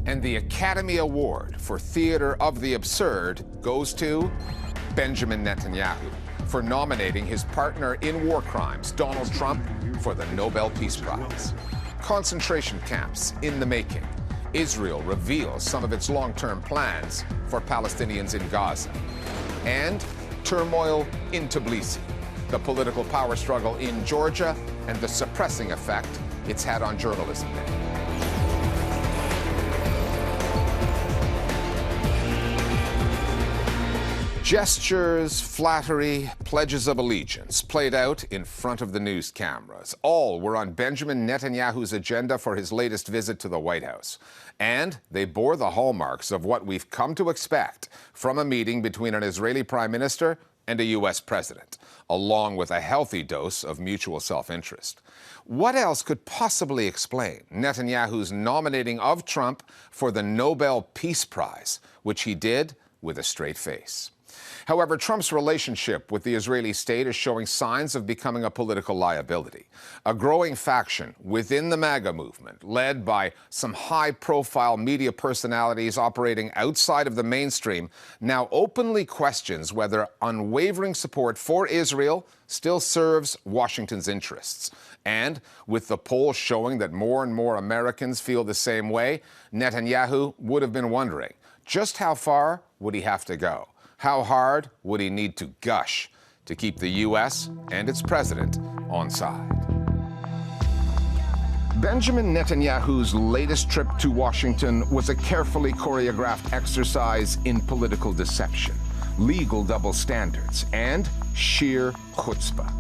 And the Academy Award for Theater of the Absurd goes to Benjamin Netanyahu for nominating his partner in war crimes, Donald Trump, for the Nobel Peace Prize. Concentration camps in the making. Israel reveals some of its long-term plans for Palestinians in Gaza. And turmoil in Tbilisi, the political power struggle in Georgia, and the suppressing effect it's had on journalism there. Gestures, flattery, pledges of allegiance played out in front of the news cameras. All were on Benjamin Netanyahu's agenda for his latest visit to the White House. And they bore the hallmarks of what we've come to expect from a meeting between an Israeli prime minister and a U.S. president, along with a healthy dose of mutual self-interest. What else could possibly explain Netanyahu's nominating of Trump for the Nobel Peace Prize, which he did with a straight face? However, Trump's relationship with the Israeli state is showing signs of becoming a political liability. A growing faction within the MAGA movement, led by some high-profile media personalities operating outside of the mainstream, now openly questions whether unwavering support for Israel still serves Washington's interests. And with the polls showing that more and more Americans feel the same way, Netanyahu would have been wondering, just how far would he have to go? How hard would he need to gush to keep the U.S. and its president on side? Benjamin Netanyahu's latest trip to Washington was a carefully choreographed exercise in political deception, legal double standards, and sheer chutzpah.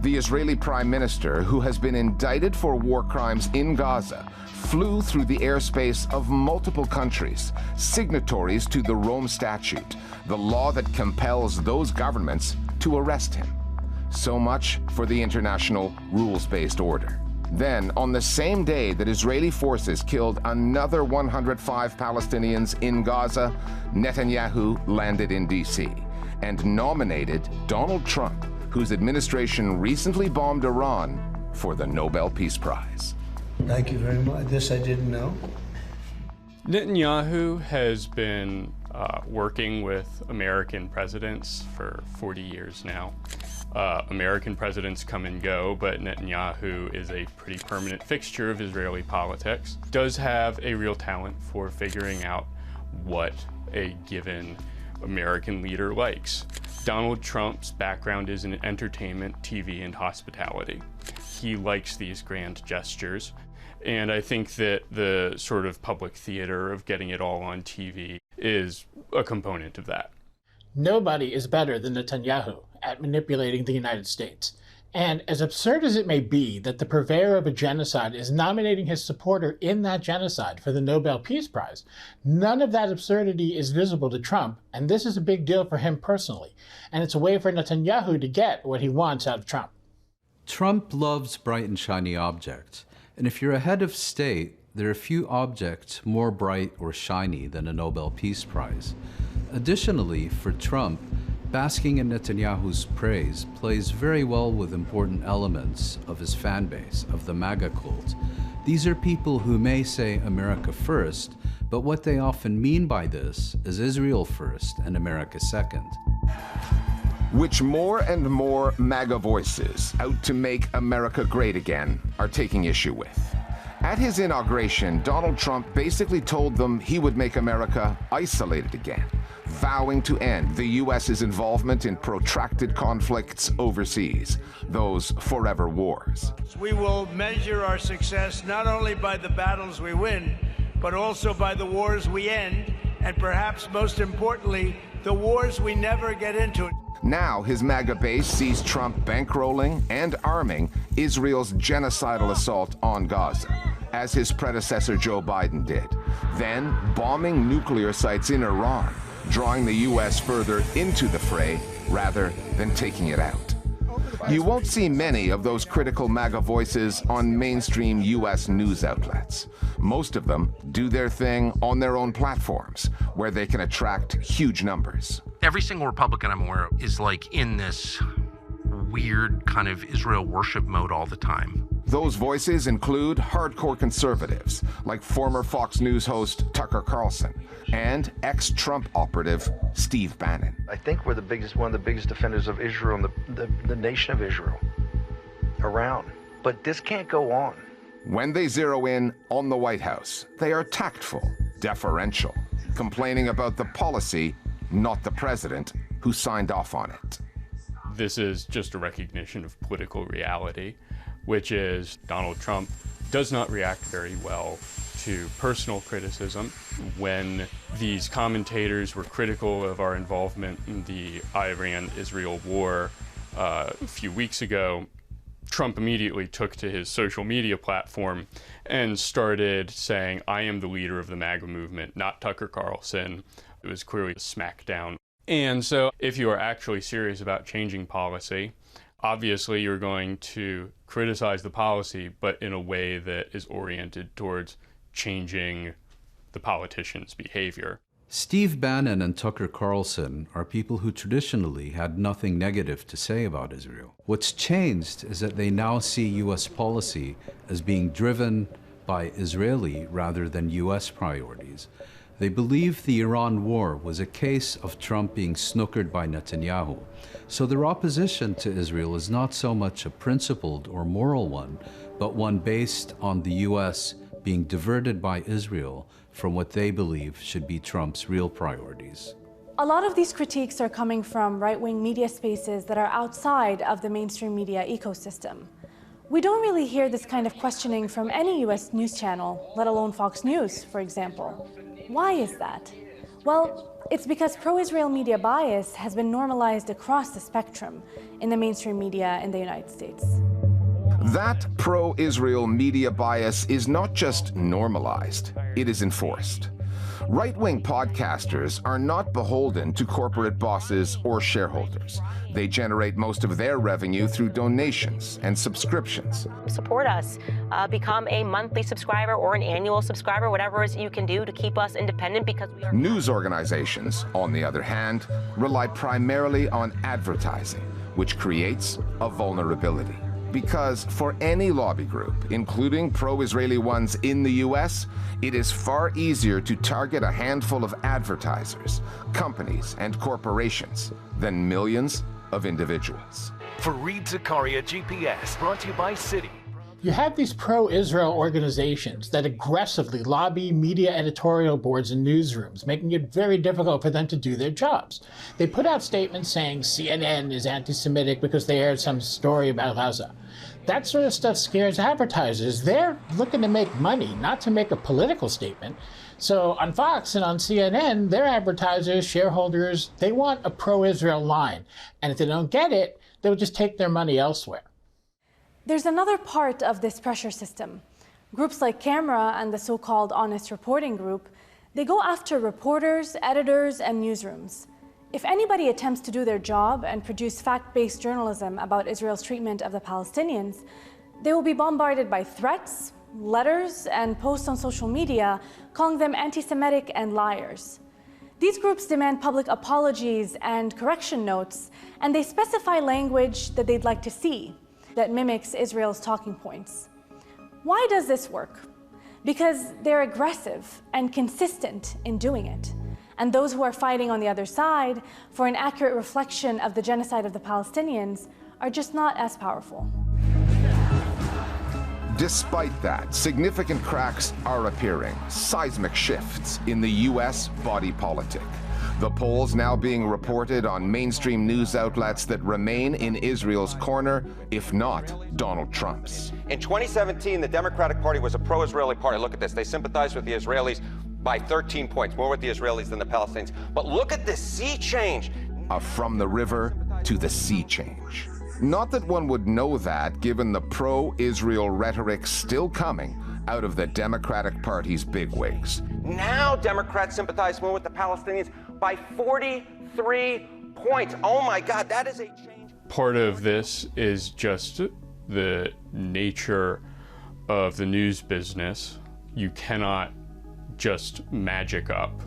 The Israeli prime minister, who has been indicted for war crimes in Gaza, flew through the airspace of multiple countries, signatories to the Rome Statute, the law that compels those governments to arrest him. So much for the international rules-based order. Then, on the same day that Israeli forces killed another 105 Palestinians in Gaza, Netanyahu landed in D.C. and nominated Donald Trump, whose administration recently bombed Iran, for the Nobel Peace Prize. Thank you very much. This I didn't know. Netanyahu has been working with American presidents for 40 years now. American presidents come and go, but Netanyahu is a pretty permanent fixture of Israeli politics. Does have a real talent for figuring out what a given American leader likes. Donald Trump's background is in entertainment, TV, and hospitality. He likes these grand gestures. And I think that the sort of public theater of getting it all on TV is a component of that. Nobody is better than Netanyahu at manipulating the United States. And as absurd as it may be that the purveyor of a genocide is nominating his supporter in that genocide for the Nobel Peace Prize, none of that absurdity is visible to Trump, and this is a big deal for him personally. And it's a way for Netanyahu to get what he wants out of Trump. Trump loves bright and shiny objects. And if you're a head of state, there are few objects more bright or shiny than a Nobel Peace Prize. Additionally, for Trump, basking in Netanyahu's praise plays very well with important elements of his fan base, of the MAGA cult. These are people who may say America first, but what they often mean by this is Israel first and America second. Which more and more MAGA voices out to make America great again are taking issue with. At his inauguration, Donald Trump basically told them he would make America isolated again, vowing to end the U.S.'s involvement in protracted conflicts overseas, those forever wars. We will measure our success not only by the battles we win, but also by the wars we end, and perhaps most importantly, the wars we never get into. Now his MAGA base sees Trump bankrolling and arming Israel's genocidal assault on Gaza, as his predecessor Joe Biden did, then bombing nuclear sites in Iran, drawing the U.S. further into the fray rather than taking it out. You won't see many of those critical MAGA voices on mainstream U.S. news outlets. Most of them do their thing on their own platforms, where they can attract huge numbers. Every single Republican I'm aware of is like in this weird kind of Israel worship mode all the time. Those voices include hardcore conservatives, like former Fox News host Tucker Carlson, and ex-Trump operative Steve Bannon. I think we're one of the biggest defenders of Israel and the nation of Israel around. But this can't go on. When they zero in on the White House, they are tactful, deferential, complaining about the policy, not the president who signed off on it. This is just a recognition of political reality, which is Donald Trump does not react very well to personal criticism. When these commentators were critical of our involvement in the Iran-Israel war a few weeks ago, Trump immediately took to his social media platform and started saying, I am the leader of the MAGA movement, not Tucker Carlson. It was clearly a smackdown. And so if you are actually serious about changing policy, obviously you're going to criticize the policy, but in a way that is oriented towards changing the politician's behavior. Steve Bannon and Tucker Carlson are people who traditionally had nothing negative to say about Israel. What's changed is that they now see U.S. policy as being driven by Israeli rather than U.S. priorities. They believe the Iran war was a case of Trump being snookered by Netanyahu. So their opposition to Israel is not so much a principled or moral one, but one based on the U.S. being diverted by Israel from what they believe should be Trump's real priorities. A lot of these critiques are coming from right-wing media spaces that are outside of the mainstream media ecosystem. We don't really hear this kind of questioning from any U.S. news channel, let alone Fox News, for example. Why is that? Well, it's because pro-Israel media bias has been normalized across the spectrum in the mainstream media in the United States. That pro-Israel media bias is not just normalized, it is enforced. Right-wing podcasters are not beholden to corporate bosses or shareholders. They generate most of their revenue through donations and subscriptions. Support us. Become a monthly subscriber or an annual subscriber, whatever it is you can do to keep us independent, because we are... News organizations, on the other hand, rely primarily on advertising, which creates a vulnerability. Because for any lobby group, including pro-Israeli ones in the US, it is far easier to target a handful of advertisers, companies, and corporations than millions of individuals. For Reed Zakaria GPS, brought to you by Citi. You have these pro-Israel organizations that aggressively lobby media editorial boards and newsrooms, making it very difficult for them to do their jobs. They put out statements saying CNN is anti-Semitic because they aired some story about Gaza. That sort of stuff scares advertisers. They're looking to make money, not to make a political statement. So on Fox and on CNN, their advertisers, shareholders, they want a pro-Israel line. And if they don't get it, they'll just take their money elsewhere. There's another part of this pressure system. Groups like Camera and the so-called Honest Reporting Group, they go after reporters, editors, and newsrooms. If anybody attempts to do their job and produce fact-based journalism about Israel's treatment of the Palestinians, they will be bombarded by threats, letters, and posts on social media calling them anti-Semitic and liars. These groups demand public apologies and correction notes, and they specify language that they'd like to see that mimics Israel's talking points. Why does this work? Because they're aggressive and consistent in doing it. And those who are fighting on the other side for an accurate reflection of the genocide of the Palestinians are just not as powerful. Despite that, significant cracks are appearing, seismic shifts in the US body politic. The polls now being reported on mainstream news outlets that remain in Israel's corner, if not Donald Trump's. In 2017, the Democratic Party was a pro-Israeli party. Look at this. They sympathized with the Israelis by 13 points, more with the Israelis than the Palestinians. But look at this sea change. A from the river to the sea change. Not that one would know that, given the pro-Israel rhetoric still coming out of the Democratic Party's bigwigs. Now Democrats sympathize more with the Palestinians by 43 points. Oh my God, that is a change. Part of this is just the nature of the news business. You cannot just magic up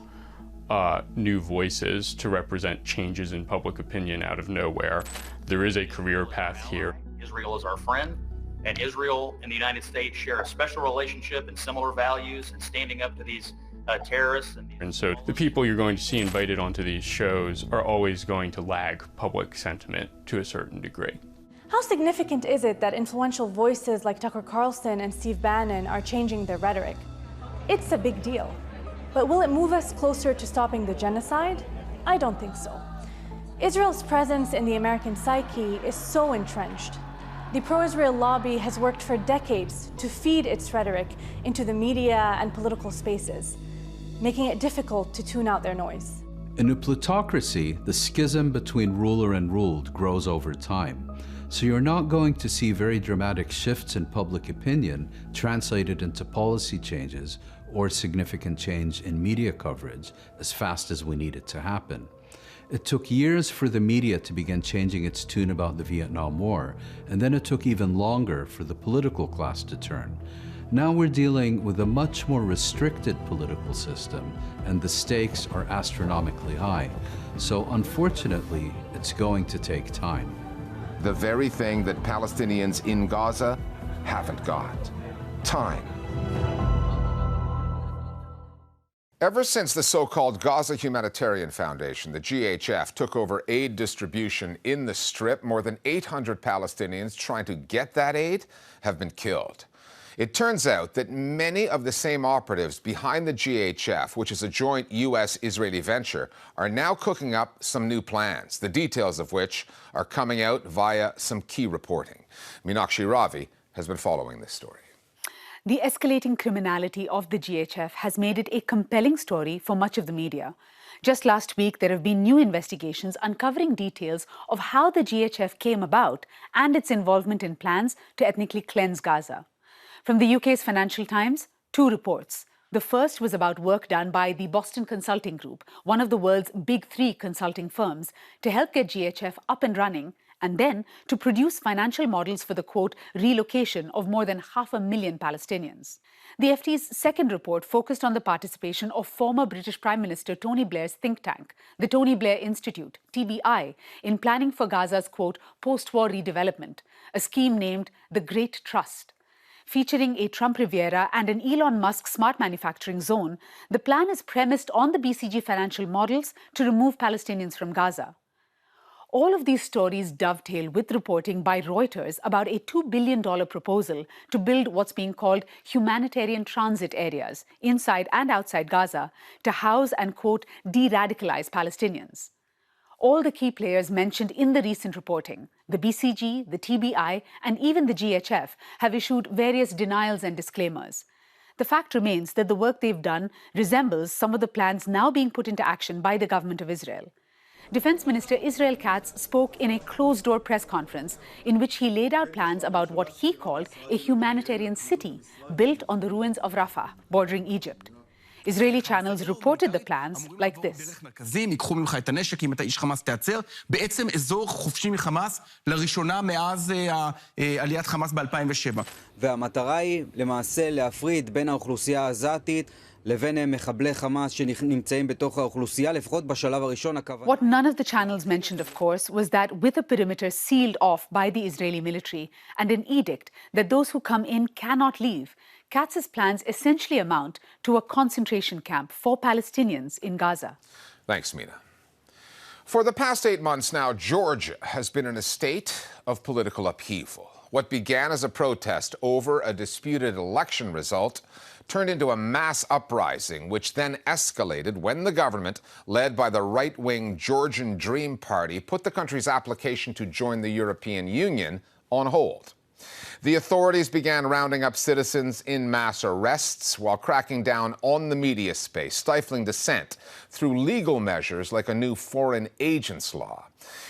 new voices to represent changes in public opinion out of nowhere. There is a career path here. Israel is our friend, And Israel and the United States share a special relationship and similar values in standing up to these terrorists. And so the people you're going to see invited onto these shows are always going to lag public sentiment to a certain degree. How significant is it that influential voices like Tucker Carlson and Steve Bannon are changing their rhetoric? It's a big deal. But will it move us closer to stopping the genocide? I don't think so. Israel's presence in the American psyche is so entrenched. The pro-Israel lobby has worked for decades to feed its rhetoric into the media and political spaces, making it difficult to tune out their noise. In a plutocracy, the schism between ruler and ruled grows over time. So you're not going to see very dramatic shifts in public opinion translated into policy changes or significant change in media coverage as fast as we need it to happen. It took years for the media to begin changing its tune about the Vietnam War, and then it took even longer for the political class to turn. Now we're dealing with a much more restricted political system, and the stakes are astronomically high. So unfortunately, it's going to take time. The very thing that Palestinians in Gaza haven't got: time. Ever since the so-called Gaza Humanitarian Foundation, the GHF, took over aid distribution in the Strip, more than 800 Palestinians trying to get that aid have been killed. It turns out that many of the same operatives behind the GHF, which is a joint US-Israeli venture, are now cooking up some new plans, the details of which are coming out via some key reporting. Meenakshi Ravi has been following this story. The escalating criminality of the GHF has made it a compelling story for much of the media. Just last week, there have been new investigations uncovering details of how the GHF came about and its involvement in plans to ethnically cleanse Gaza. From the UK's Financial Times, 2 reports. The first was about work done by the Boston Consulting Group, one of the world's big 3 consulting firms, to help get GHF up and running, and then to produce financial models for the, quote, relocation of more than 500,000 Palestinians. The FT's second report focused on the participation of former British Prime Minister Tony Blair's think tank, the Tony Blair Institute, TBI, in planning for Gaza's, quote, post-war redevelopment, a scheme named the Great Trust. Featuring a Trump Riviera and an Elon Musk smart manufacturing zone, the plan is premised on the BCG financial models to remove Palestinians from Gaza. All of these stories dovetail with reporting by Reuters about a $2 billion proposal to build what's being called humanitarian transit areas inside and outside Gaza to house and, quote, de-radicalize Palestinians. All the key players mentioned in the recent reporting, the BCG, the TBI, and even the GHF, have issued various denials and disclaimers. The fact remains that the work they've done resembles some of the plans now being put into action by the government of Israel. Defense Minister Israel Katz spoke in a closed-door press conference in which he laid out plans about what he called a humanitarian city built on the ruins of Rafah, bordering Egypt. Israeli channels reported the plans like this. ייקחו ממך את הנשק, אם אתה איש חמאס תעצר. בעצם אזור חופשי מחמאס לראשונה מאז עליית חמאס ב-2007. והמטרה היא למעשה להפריד בין האוכלוסייה העזתית לבין מחבלי חמאס שנמצאים בתוך האוכלוסייה, לפחות בשלב הראשון. What none of the channels mentioned, of course, was that with a perimeter sealed off by the Israeli military and an edict that those who come in cannot leave, Katz's plans essentially amount to a concentration camp for Palestinians in Gaza. Thanks, Mina. For the past 8 months now, Georgia has been in a state of political upheaval. What began as a protest over a disputed election result turned into a mass uprising, which then escalated when the government, led by the right-wing Georgian Dream Party, put the country's application to join the European Union on hold. The authorities began rounding up citizens in mass arrests while cracking down on the media space, stifling dissent through legal measures like a new foreign agents law.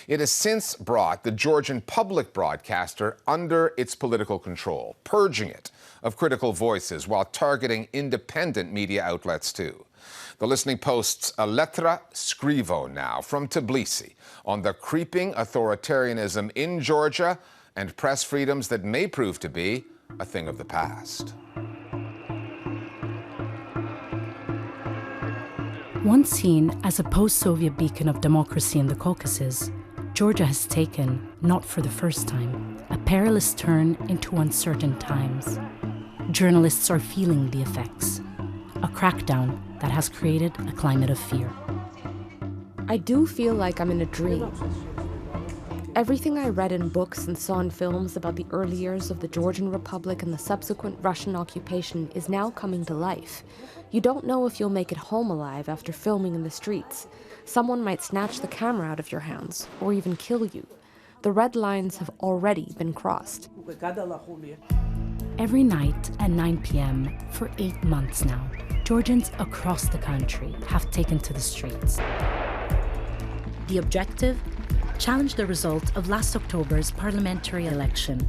It has since brought the Georgian public broadcaster under its political control, purging it of critical voices while targeting independent media outlets too. The Listening Post's Elettra Scrivo now from Tbilisi on the creeping authoritarianism in Georgia and press freedoms that may prove to be a thing of the past. Once seen as a post-Soviet beacon of democracy in the Caucasus, Georgia has taken, not for the first time, a perilous turn into uncertain times. Journalists are feeling the effects. A crackdown that has created a climate of fear. I do feel like I'm in a dream. Everything I read in books and saw in films about the early years of the Georgian Republic and the subsequent Russian occupation is now coming to life. You don't know if you'll make it home alive after filming in the streets. Someone might snatch the camera out of your hands, or even kill you. The red lines have already been crossed. Every night at 9 p.m. for 8 months now, Georgians across the country have taken to the streets. The objective? Challenge the result of last October's parliamentary election,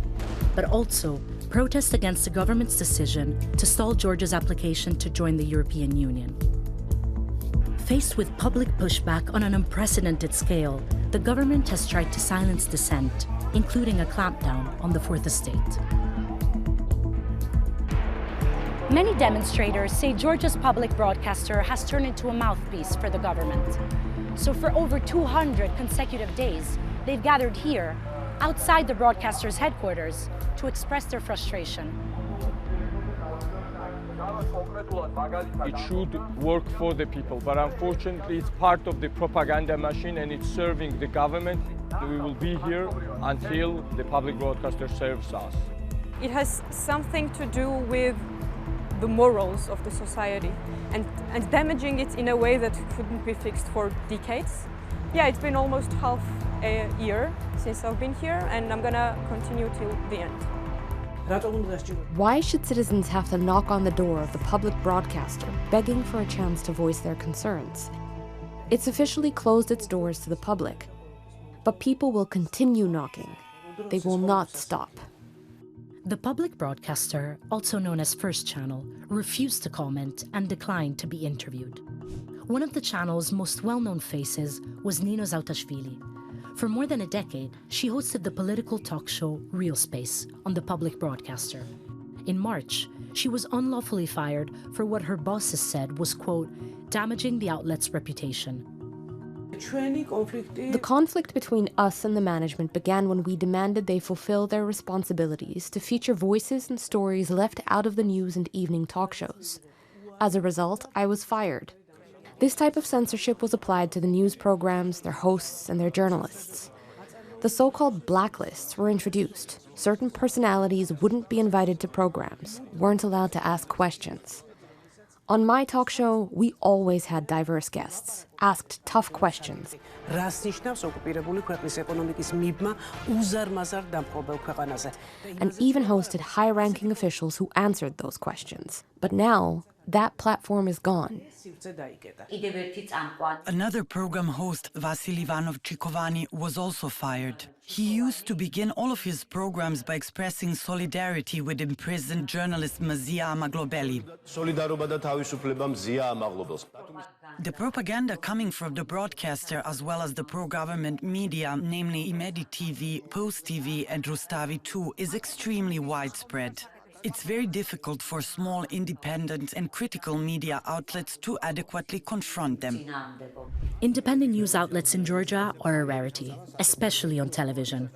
but also protest against the government's decision to stall Georgia's application to join the European Union. Faced with public pushback on an unprecedented scale, the government has tried to silence dissent, including a clampdown on the Fourth Estate. Many demonstrators say Georgia's public broadcaster has turned into a mouthpiece for the government. So for over 200 consecutive days, they've gathered here, outside the broadcaster's headquarters, to express their frustration. It should work for the people, but unfortunately it's part of the propaganda machine and it's serving the government. We will be here until the public broadcaster serves us. It has something to do with the morals of the society and damaging it in a way that couldn't be fixed for decades. Yeah, it's been almost half a year since I've been here, and I'm gonna continue till the end. Why should citizens have to knock on the door of the public broadcaster, begging for a chance to voice their concerns? It's officially closed its doors to the public, but people will continue knocking. They will not stop. The public broadcaster, also known as First Channel, refused to comment and declined to be interviewed. One of the channel's most well-known faces was Nino Zautashvili. For more than a decade, she hosted the political talk show Real Space on the public broadcaster. In March, she was unlawfully fired for what her bosses said was, quote, damaging the outlet's reputation. The conflict between us and the management began when we demanded they fulfill their responsibilities to feature voices and stories left out of the news and evening talk shows. As a result, I was fired. This type of censorship was applied to the news programs, their hosts, and their journalists. The so-called blacklists were introduced. Certain personalities wouldn't be invited to programs, weren't allowed to ask questions. On my talk show, we always had diverse guests, asked tough questions, and even hosted high-ranking officials who answered those questions. But now, that platform is gone. Another program host, Vasil Ivanov Chikovani, was also fired. He used to begin all of his programs by expressing solidarity with imprisoned journalist Mazia Amaglobeli. The propaganda coming from the broadcaster as well as the pro-government media, namely Imedi TV, Post TV and Rustavi 2, is extremely widespread. It's very difficult for small, independent and critical media outlets to adequately confront them. Independent news outlets in Georgia are a rarity, especially on television.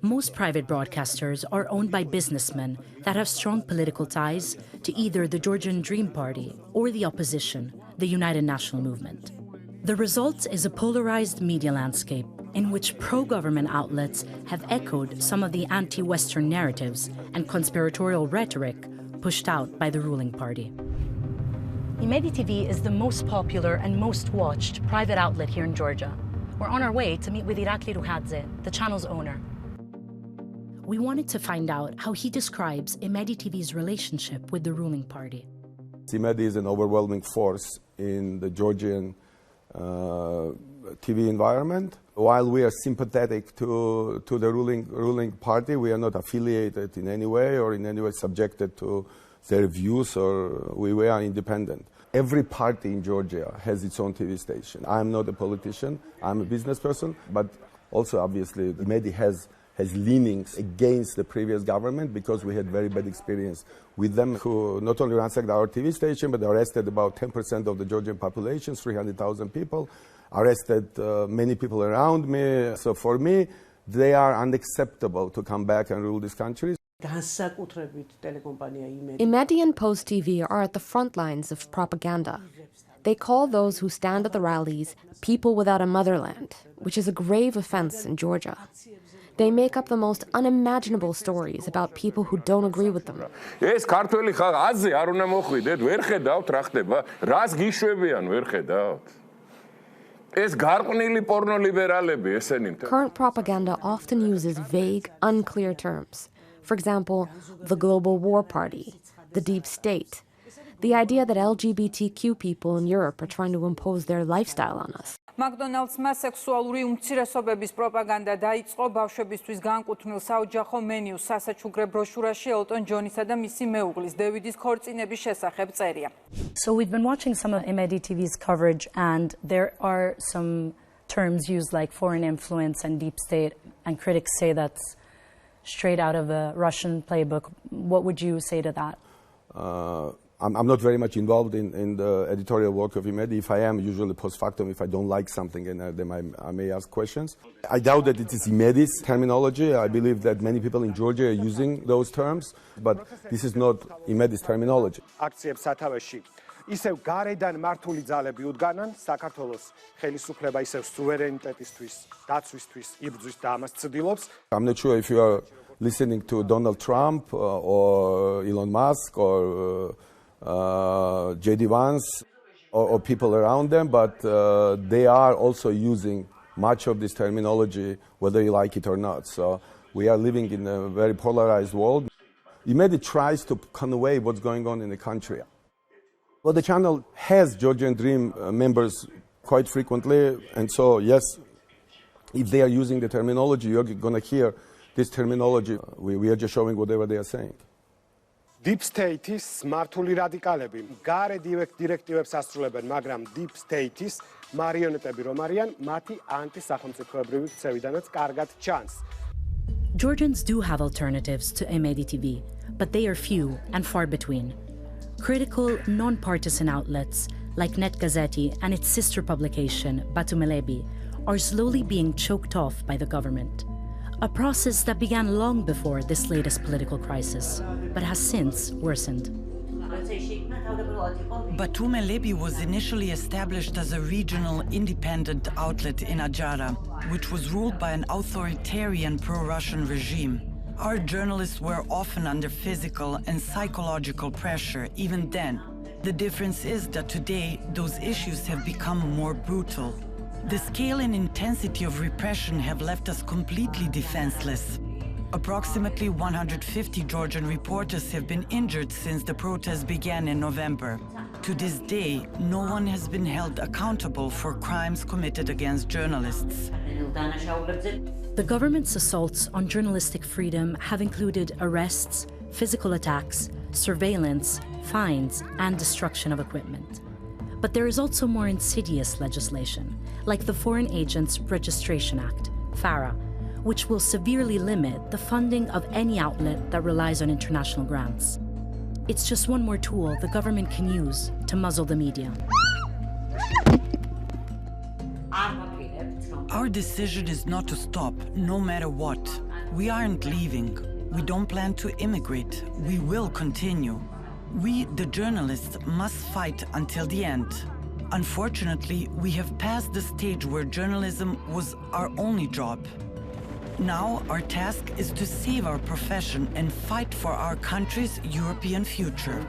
Most private broadcasters are owned by businessmen that have strong political ties to either the Georgian Dream Party or the opposition, the United National Movement. The result is a polarized media landscape in which pro-government outlets have echoed some of the anti-Western narratives and conspiratorial rhetoric pushed out by the ruling party. Imedi TV is the most popular and most watched private outlet here in Georgia. We're on our way to meet with Irakli Ruhadze, the channel's owner. We wanted to find out how he describes Imedi TV's relationship with the ruling party. Imedi is an overwhelming force in the Georgian TV environment. While we are sympathetic to the ruling party, we are not affiliated in any way or in any way subjected to their views, or we are independent. Every party in Georgia has its own TV station. I'm not a politician, I'm a business person, but also obviously Imedi has leanings against the previous government because we had very bad experience with them, who not only ransacked our TV station, but arrested about 10% of the Georgian population, 300,000 people, arrested many people around me. So for me, they are unacceptable to come back and rule these countries. Imedi and Post TV are at the front lines of propaganda. They call those who stand at the rallies people without a motherland, which is a grave offense in Georgia. They make up the most unimaginable stories about people who don't agree with them. Current propaganda often uses vague, unclear terms. For example, the Global War Party, the Deep State, the idea that LGBTQ people in Europe are trying to impose their lifestyle on us. McDonald's-მა სექსუალური უმცირესობების პროპაგანდა დაიწყო ბავშვებისთვის განკუთვნილ საოჯახო მენიუს სასაჩუქრე ბროშურაში ელტონ ჯონისა და მისი მეუღლის დევიდის ქორწინების შესახებ წერია. So we've been watching some of Imedi TV's coverage, and there are some terms used like foreign influence and deep state, and critics say that's straight out of the Russian playbook. What would you say to that? I'm not very much involved in the editorial work of Imedi. If I am, usually post factum, if I don't like something, and then I may ask questions. I doubt that it is Imedi's terminology. I believe that many people in Georgia are using those terms, but this is not Imedi's terminology. აქციებს სათავეში ისევ გარედან მართული ძალები უდგანან საქართველოს ხელისუფლება ისევ სუვერენიტეტისთვის, დაცვისთვის იბრძვის და ამას ცდილობს. I'm not sure if you are listening to Donald Trump or Elon Musk or J.D. Vance or people around them, but they are also using much of this terminology, whether you like it or not. So we are living in a very polarized world. Imedi tries to convey what's going on in the country. Well, the channel has Georgian Dream members quite frequently, and so yes, if they are using the terminology, you're going to hear this terminology. We are just showing whatever they are saying. Deep State-ის მართული რადიკალები გარე დირექტივებს ასრულებენ, მაგრამ Deep State-ის მარიონეტები რომ არიან, მათი ანტისახელმწიფოებრივი ქცევიდანაც კარგად ჩანს. Georgians do have alternatives to Imedi TV, but they are few and far between. Critical, non-partisan outlets like Net Gazeti and its sister publication, Batumelebi, are slowly being choked off by the government. A process that began long before this latest political crisis, but has since worsened. Batumelebi was initially established as a regional independent outlet in Adjara, which was ruled by an authoritarian pro-Russian regime. Our journalists were often under physical and psychological pressure even then. The difference is that today those issues have become more brutal. The scale and intensity of repression have left us completely defenseless. Approximately 150 Georgian reporters have been injured since the protests began in November. To this day, no one has been held accountable for crimes committed against journalists. The government's assaults on journalistic freedom have included arrests, physical attacks, surveillance, fines, and destruction of equipment. But there is also more insidious legislation, like the Foreign Agents Registration Act, FARA, which will severely limit the funding of any outlet that relies on international grants. It's just one more tool the government can use to muzzle the media. Our decision is not to stop, no matter what. We aren't leaving. We don't plan to immigrate. We will continue. We, the journalists, must fight until the end. Unfortunately, we have passed the stage where journalism was our only job. Now, our task is to save our profession and fight for our country's European future.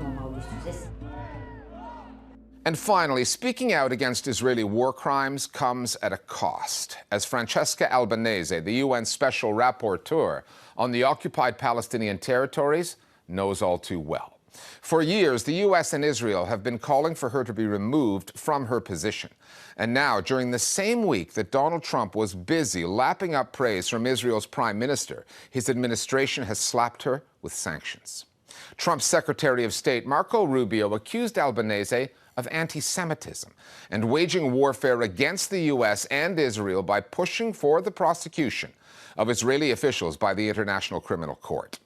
And finally, speaking out against Israeli war crimes comes at a cost, as Francesca Albanese, the UN Special Rapporteur on the occupied Palestinian territories, knows all too well. For years, the US and Israel have been calling for her to be removed from her position. And now, during the same week that Donald Trump was busy lapping up praise from Israel's prime minister, his administration has slapped her with sanctions. Trump's Secretary of State, Marco Rubio, accused Albanese of anti-Semitism and waging warfare against the U.S. and Israel by pushing for the prosecution of Israeli officials by the International Criminal Court.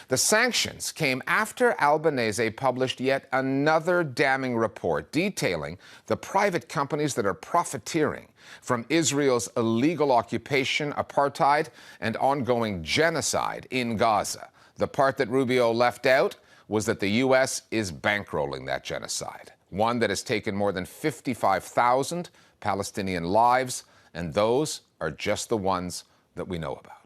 The sanctions came after Albanese published yet another damning report detailing the private companies that are profiteering from Israel's illegal occupation, apartheid, and ongoing genocide in Gaza. The part that Rubio left out was that the U.S. is bankrolling that genocide, one that has taken more than 55,000 Palestinian lives, and those are just the ones that we know about.